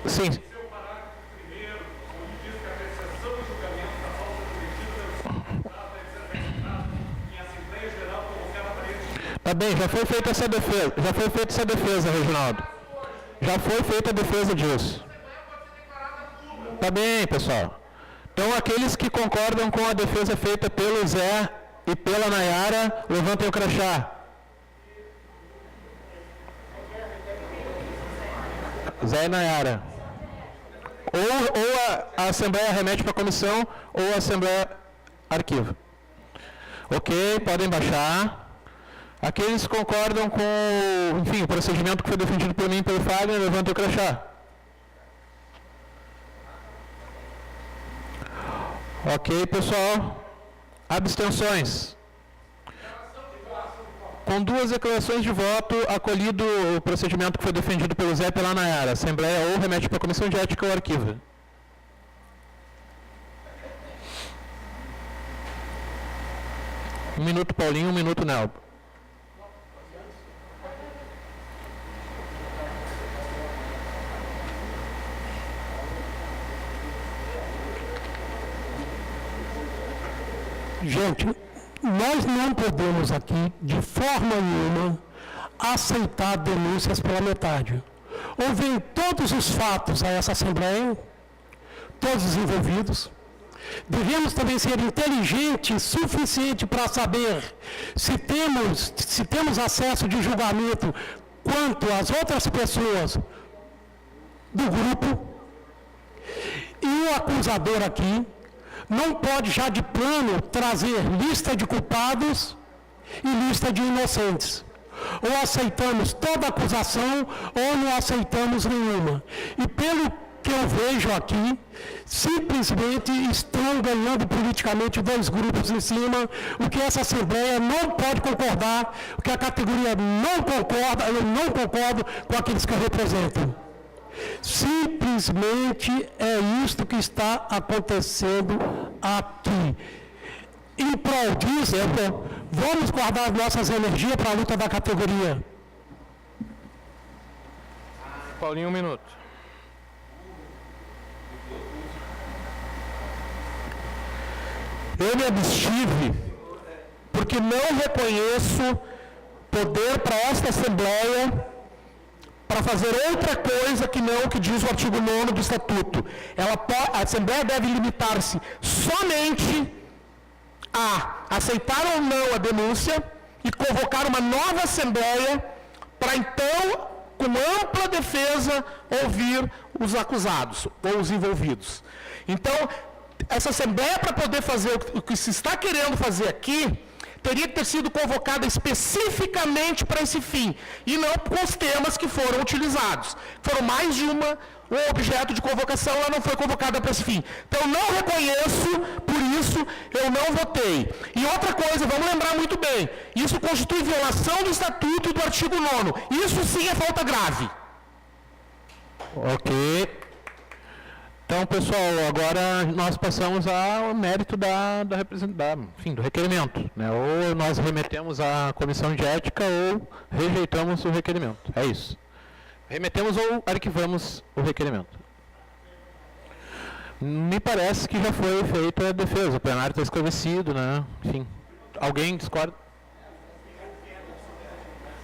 Sim. Tá bem, já foi feita essa defesa, Reginaldo. Já foi feita a defesa disso. Tá bem, pessoal. Então, aqueles que concordam com a defesa feita pelo Zé e pela Nayara, levantem o crachá. Zé e Nayara. Ou a Assembleia remete para a comissão, ou a Assembleia arquiva. Ok, podem baixar. Aqueles que concordam com, enfim, o procedimento que foi defendido por mim e pelo Fagner, levantem o crachá. Ok, pessoal. Abstenções. Com 2 declarações de voto, acolhido o procedimento que foi defendido pelo Zé e pela Nayara. A Assembleia ou remete para a Comissão de Ética ou arquiva. Um minuto, Paulinho, 1 minuto, Nelbo. Gente, nós não podemos aqui, de forma nenhuma, aceitar denúncias pela metade. Ouvem todos os fatos a essa Assembleia, todos os envolvidos. Devemos também ser inteligentes o suficiente para saber se temos acesso de julgamento quanto às outras pessoas do grupo. E o acusador aqui não pode já de plano trazer lista de culpados e lista de inocentes. Ou aceitamos toda acusação ou não aceitamos nenhuma. E pelo que eu vejo aqui, simplesmente estão ganhando politicamente dois grupos em cima, o que essa Assembleia não pode concordar, o que a categoria não concorda, eu não concordo com aqueles que eu represento. Simplesmente é isto que está acontecendo aqui. Em prol disso, vamos guardar nossas energias para a luta da categoria. Paulinho, 1 minuto. Eu me abstive porque não reconheço poder para esta Assembleia para fazer outra coisa que não o que diz o artigo 9º do Estatuto. A Assembleia deve limitar-se somente a aceitar ou não a denúncia e convocar uma nova Assembleia para então, com ampla defesa, ouvir os acusados ou os envolvidos. Então, essa Assembleia, para poder fazer o que se está querendo fazer aqui, teria que ter sido convocada especificamente para esse fim, e não com os temas que foram utilizados. Foram mais de um objeto de convocação, ela não foi convocada para esse fim. Então, não reconheço, por isso, eu não votei. E outra coisa, vamos lembrar muito bem, isso constitui violação do Estatuto e do artigo 9º. Isso sim é falta grave. Ok. Então, pessoal, agora nós passamos ao mérito do requerimento, né? Ou nós remetemos à comissão de ética ou rejeitamos o requerimento. É isso. Remetemos ou arquivamos o requerimento. Me parece que já foi feita a defesa. O plenário está esclarecido, né? Enfim. Alguém discorda?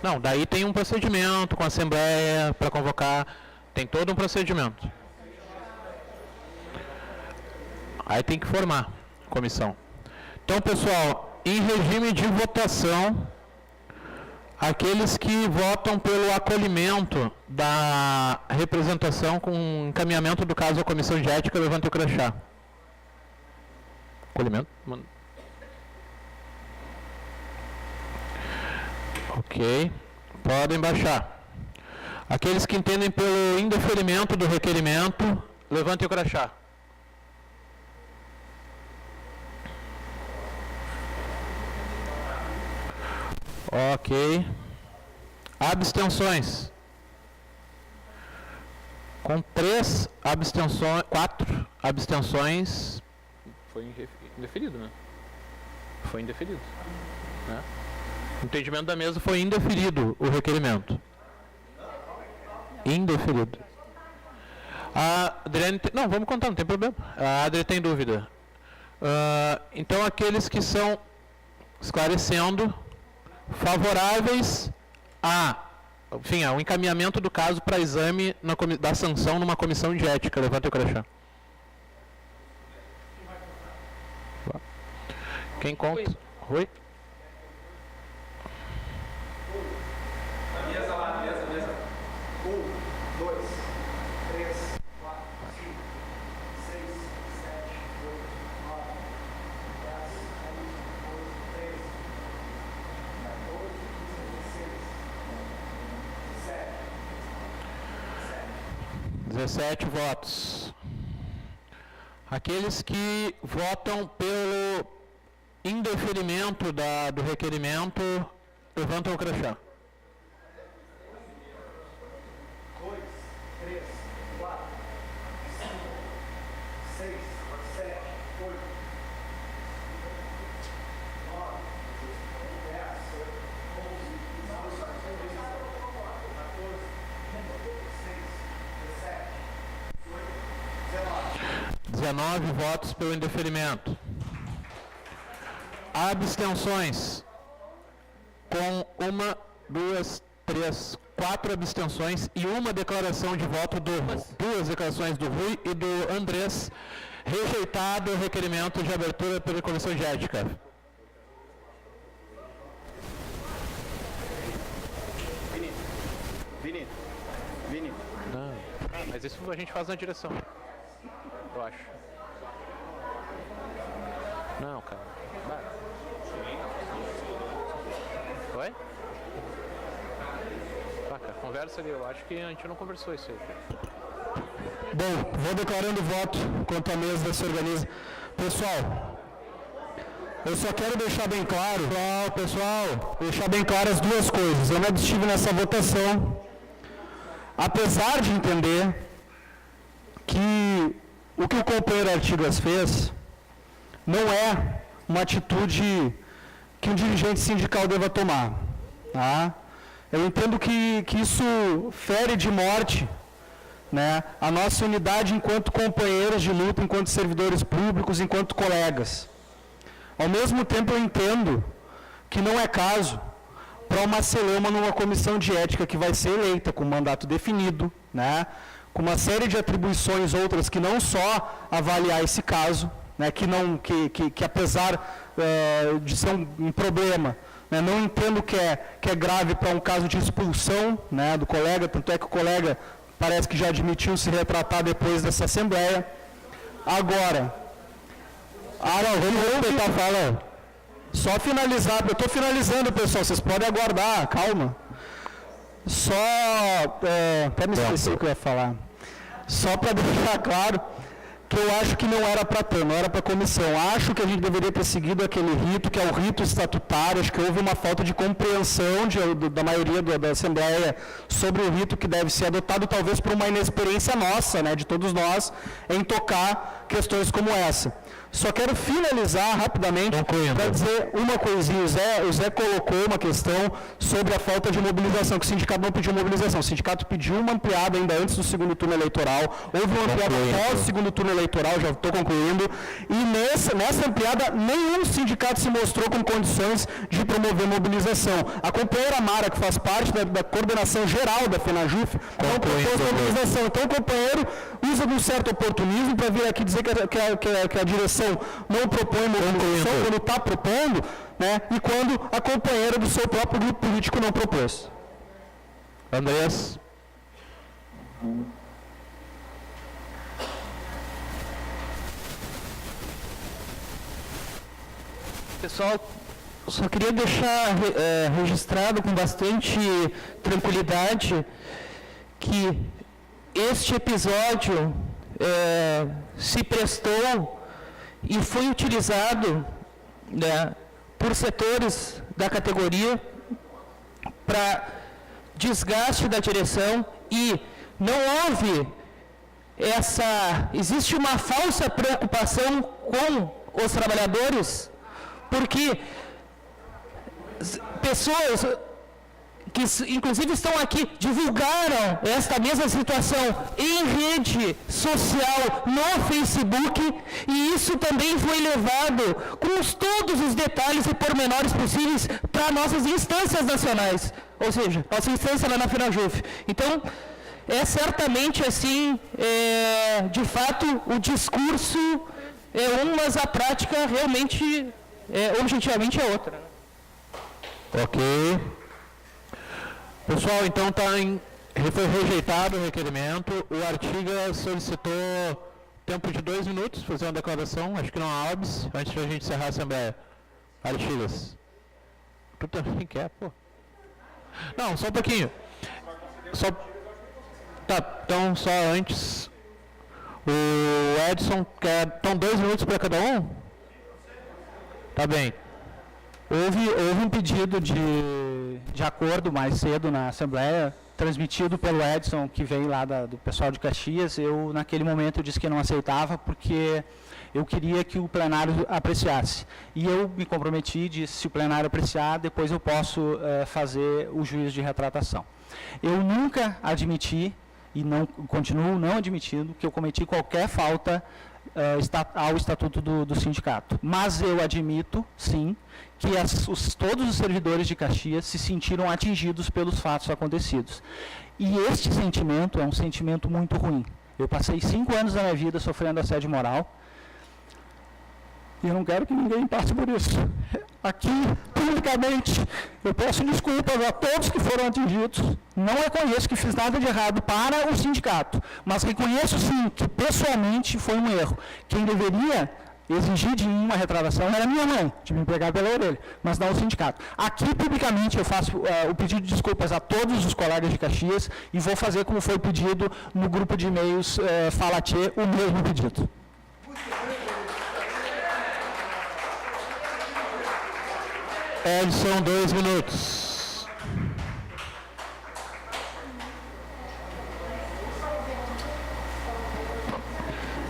Não, daí tem um procedimento com a Assembleia para convocar. Tem todo um procedimento. Aí tem que formar a comissão. Então, pessoal, em regime de votação, aqueles que votam pelo acolhimento da representação com encaminhamento do caso à comissão de ética, levantem o crachá. Acolhimento? Ok. Podem baixar. Aqueles que entendem pelo indeferimento do requerimento, levantem o crachá. Ok. Abstenções. Com 3 abstenções, 4 abstenções. Foi indeferido, né? Foi indeferido. Né? O entendimento da mesa foi indeferido o requerimento. Indeferido. A Adriane... Não, vamos contar, não tem problema. A Adriane tem dúvida. Então, aqueles que são, esclarecendo, favoráveis ao encaminhamento do caso para exame da sanção numa comissão de ética. Levanta o crachá. Quem conta? Rui? Mesa. 1, 2, 3, 4, 5, 6, 7, 8, 9, 10, 11, 13, 14, 15, 16, 17 votos. Aqueles que votam pelo indeferimento do requerimento, levantam o crachá. 2, 3, 4, 5, 6, 7, 8, 9, 16, 19 votos pelo indeferimento. Abstenções. Com 1, 2, 3, 4 abstenções e uma declaração de voto duas declarações do Rui e do Andrés. Rejeitado o requerimento de abertura pela Comissão de Ética. Vini. Não. Mas isso a gente faz na direção. Eu acho. Não, cara. Oi? Cara, conversa ali. Eu acho que a gente não conversou isso aí, cara. Bom, vou declarando voto quanto a mesa desse organismo. Pessoal, eu só quero deixar bem claro, deixar bem claro as duas coisas. Eu não estive nessa votação, apesar de entender que o que o companheiro Artigas fez não é uma atitude que um dirigente sindical deva tomar. Tá? Eu entendo que isso fere de morte, né, a nossa unidade enquanto companheiros de luta, enquanto servidores públicos, enquanto colegas. Ao mesmo tempo eu entendo que não é caso para uma celeuma numa comissão de ética que vai ser eleita com mandato definido, né, com uma série de atribuições outras que não só avaliar esse caso, né, que apesar de ser um problema, né, não entendo que é grave para um caso de expulsão, né, do colega, tanto é que o colega parece que já admitiu se retratar depois dessa Assembleia. Agora, vamos respeitar a fala. Só finalizar, eu estou finalizando, pessoal, vocês podem aguardar, calma. Só, até me esqueci o que eu ia falar. Só para deixar claro que eu acho que não era para ter, não era para a comissão. Acho que a gente deveria ter seguido aquele rito, que é o rito estatutário. Acho que houve uma falta de compreensão da maioria da Assembleia sobre o rito que deve ser adotado, talvez por uma inexperiência nossa, né, de todos nós, em tocar questões como essa. Só quero finalizar rapidamente para dizer uma coisinha. O Zé colocou uma questão sobre a falta de mobilização, que o sindicato não pediu mobilização. O sindicato pediu uma ampliada ainda antes do segundo turno eleitoral. Houve uma ampliada após o segundo turno eleitoral, já estou concluindo. E nessa ampliada, nenhum sindicato se mostrou com condições de promover mobilização. A companheira Mara, que faz parte da coordenação geral da FENAJUF, não propôs mobilização. Então o companheiro usa de um certo oportunismo para vir aqui dizer que a direção não propõe mobilização quando está propondo, né, e quando a companheira do seu próprio grupo político não propôs. Andrés. Pessoal, eu só queria deixar registrado com bastante tranquilidade que este episódio se prestou e foi utilizado, né, por setores da categoria para desgaste da direção e não houve existe uma falsa preocupação com os trabalhadores, porque pessoas que inclusive estão aqui, divulgaram esta mesma situação em rede social, no Facebook, e isso também foi levado com todos os detalhes e pormenores possíveis para nossas instâncias nacionais, ou seja, nossa instância lá na FENAJUF. Então, é certamente assim, de fato, o discurso é um, mas a prática realmente, objetivamente, é outra. Ok. Pessoal, então foi rejeitado o requerimento. O Artigas solicitou tempo de 2 minutos para fazer uma declaração. Acho que não há óbice, antes de a gente encerrar a Assembleia. Artigas. Tu também quer, pô? Não, só um pouquinho. Tá, então só antes. O Edson quer. Então 2 minutos para cada um? Tá bem. Houve um pedido de acordo mais cedo na Assembleia, transmitido pelo Edson, que veio lá do pessoal de Caxias. Eu, naquele momento, disse que não aceitava, porque eu queria que o plenário apreciasse. E eu me comprometi, disse, se o plenário apreciar, depois eu posso fazer o juízo de retratação. Eu nunca admiti, e continuo não admitindo, que eu cometi qualquer falta ao estatuto do sindicato. Mas eu admito, sim, que todos os servidores de Caxias se sentiram atingidos pelos fatos acontecidos. E este sentimento é um sentimento muito ruim. Eu passei 5 anos da minha vida sofrendo assédio moral, e eu não quero que ninguém passe por isso. Aqui, publicamente, eu peço desculpas a todos que foram atingidos. Não reconheço que fiz nada de errado para o sindicato, mas reconheço sim que pessoalmente foi um erro. Quem deveria exigir de mim uma retratação era minha mãe, de me pegar pela orelha, mas não o sindicato. Aqui, publicamente, eu faço o pedido de desculpas a todos os colegas de Caxias e vou fazer como foi pedido no grupo de e-mails Fala Tchê, o mesmo pedido. Edson, 2 minutos.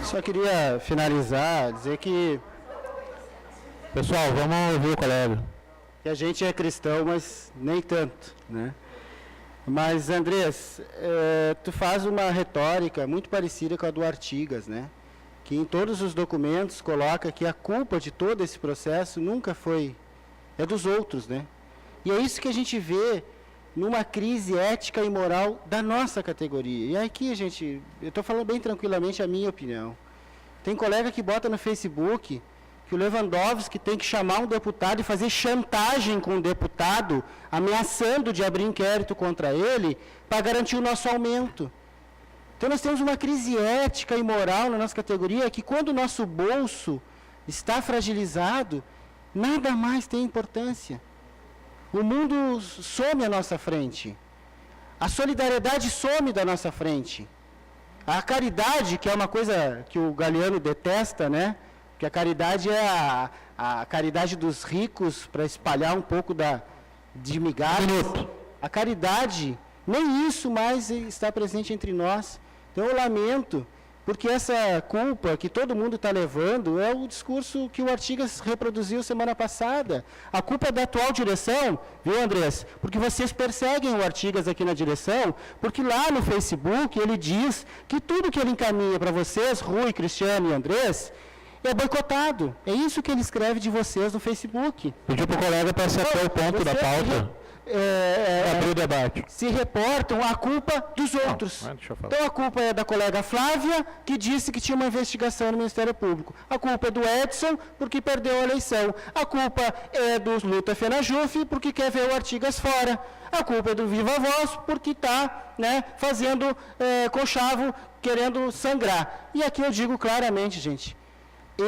Só queria finalizar, dizer que Pessoal, vamos ouvir o colega. a gente é cristão, mas nem tanto, né? Mas, Andrés, tu faz uma retórica muito parecida com a do Artigas, né? Que em todos os documentos coloca que a culpa de todo esse processo nunca foi... é dos outros, né? E é isso que a gente vê numa crise ética e moral da nossa categoria. E aqui, gente, eu estou falando bem tranquilamente a minha opinião. Tem colega que bota no Facebook que o Lewandowski tem que chamar um deputado e fazer chantagem com o deputado, ameaçando de abrir inquérito contra ele para garantir o nosso aumento. Então nós temos uma crise ética e moral na nossa categoria que quando o nosso bolso está fragilizado, nada mais tem importância. O mundo some à nossa frente. A solidariedade some da nossa frente. A caridade, que é uma coisa que o Galeano detesta, né? Que a caridade é a caridade dos ricos para espalhar um pouco de migalhas. A caridade, nem isso mais está presente entre nós. Então eu lamento, porque essa culpa que todo mundo está levando é o discurso que o Artigas reproduziu semana passada. A culpa é da atual direção, viu, Andrés? Porque vocês perseguem o Artigas aqui na direção, porque lá no Facebook ele diz que tudo que ele encaminha para vocês, Rui, Cristiano e Andrés, é boicotado. É isso que ele escreve de vocês no Facebook. Pediu para o colega para acertar o ponto da pauta. Abrir o debate. Se reportam a culpa dos outros. Então a culpa é da colega Flávia, que disse que tinha uma investigação no Ministério Público. A culpa é do Edson, porque perdeu a eleição. A culpa é do Luta Fenajuf, porque quer ver o Artigas fora. A culpa é do Viva Voz, porque está, né, fazendo conchavo, querendo sangrar. E aqui eu digo claramente, gente,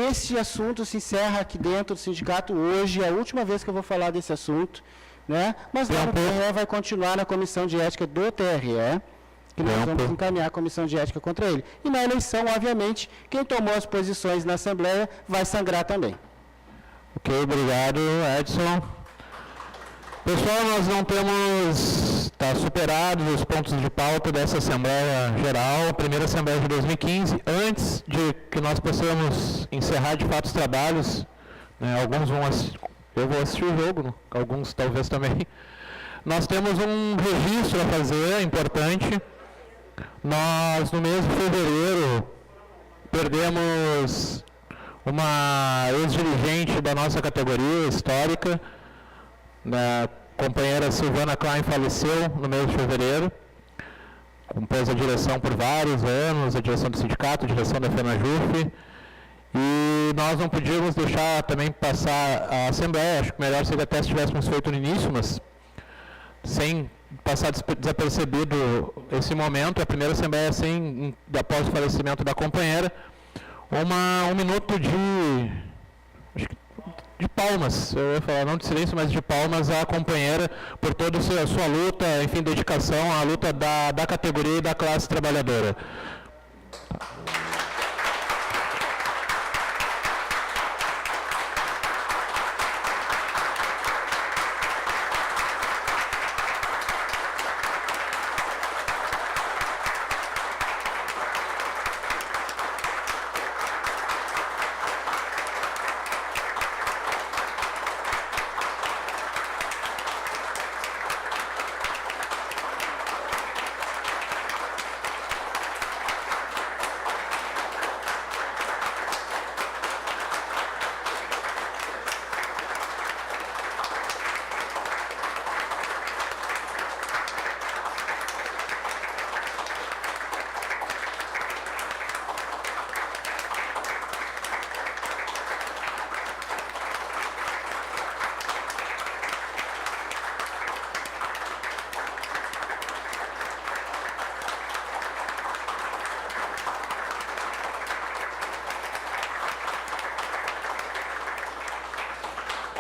esse assunto se encerra aqui dentro do sindicato hoje, é a última vez que eu vou falar desse assunto, né? Mas lá no TRE vai continuar na comissão de ética do TRE, que nós vamos encaminhar a comissão de ética contra ele. E na eleição, obviamente, quem tomou as posições na Assembleia vai sangrar também. Ok, obrigado, Edson. Pessoal, nós não temos, está superados os pontos de pauta dessa Assembleia Geral, primeira Assembleia de 2015. Antes de que nós possamos encerrar de fato os trabalhos, né, alguns vão assistir, eu vou assistir o jogo, né, alguns talvez também. Nós temos um registro a fazer, importante. Nós, no mês de fevereiro, perdemos uma ex-dirigente da nossa categoria histórica. A companheira Silvana Klein faleceu no mês de fevereiro, compôs a direção por vários anos, a direção do sindicato, a direção da FENAJUF, e nós não podíamos deixar também passar a Assembleia, acho que melhor seria até se tivéssemos feito no início, mas sem passar desapercebido esse momento, a primeira Assembleia após o falecimento da companheira, um minuto de palmas, eu ia falar não de silêncio, mas de palmas à companheira por toda a sua luta, enfim, dedicação à luta da categoria e da classe trabalhadora.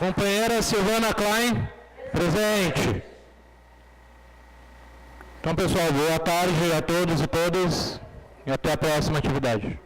Companheira Silvana Klein, presente. Então, pessoal, boa tarde a todos e todas e até a próxima atividade.